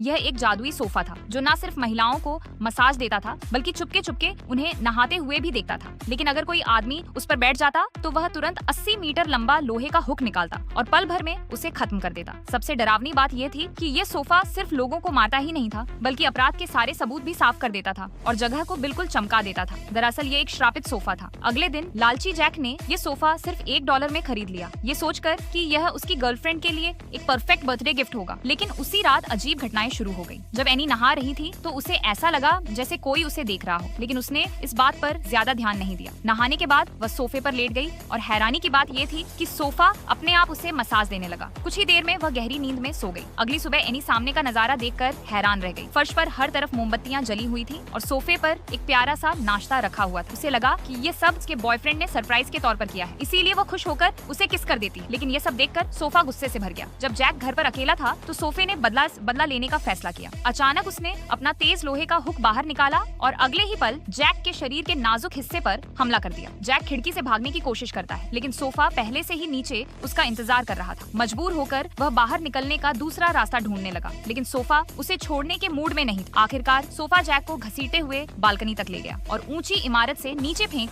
यह एक जादुई सोफा था जो न सिर्फ महिलाओं को मसाज देता था बल्कि चुपके चुपके उन्हें नहाते हुए भी देखता था। लेकिन अगर कोई आदमी उस पर बैठ जाता तो वह तुरंत 80 मीटर लंबा लोहे का हुक निकालता और पल भर में उसे खत्म कर देता। सबसे डरावनी बात यह थी कि ये सोफा सिर्फ लोगों को मारता ही नहीं था बल्कि अपराध के सारे सबूत भी साफ कर देता था और जगह को बिल्कुल चमका देता था। दरअसल ये एक श्रापित सोफा था। अगले दिन लालची जैक ने ये सोफा सिर्फ $1 में खरीद लिया, ये सोचकर कि यह उसकी गर्लफ्रेंड के लिए एक परफेक्ट बर्थडे गिफ्ट होगा। लेकिन उसी रात अजीब घटनाएं शुरू हो गई। जब एनी नहा रही थी तो उसे ऐसा लगा जैसे कोई उसे देख रहा हो, लेकिन उसने इस बात पर ज्यादा ध्यान नहीं दिया। नहाने के बाद वह सोफे पर लेट गई और हैरानी की बात ये थी कि सोफा अपने आप उसे मसाज देने लगा। कुछ ही देर में वह गहरी नींद में सो गई। अगली सुबह एनी सामने का नजारा देखकर हैरान रह गई। फर्श पर हर तरफ मोमबत्तियां जली हुई थी और सोफे पर एक प्यारा सा नाश्ता रखा हुआ था। उसे लगा कि ये सब उसके बॉयफ्रेंड ने सरप्राइज के तौर पर किया है, इसीलिए वो खुश होकर उसे किस कर देती। लेकिन ये सब देखकर सोफा गुस्से से भर गया। जब जैक घर पर अकेला था तो सोफे ने बदला लेने का फैसला किया। अचानक उसने अपना तेज लोहे का हुक बाहर निकाला और अगले ही पल जैक के शरीर के नाजुक हिस्से पर हमला कर दिया। जैक खिड़की से भागने की कोशिश करता है, लेकिन सोफा पहले से ही नीचे उसका इंतजार कर रहा था। मजबूर होकर वह बाहर निकलने का दूसरा रास्ता ढूंढने लगा, लेकिन सोफा उसे छोड़ने के मूड में नहीं था। आखिरकार सोफा जैक को घसीटते हुए बालकनी तक ले गया और ऊंची इमारत से नीचे फेंक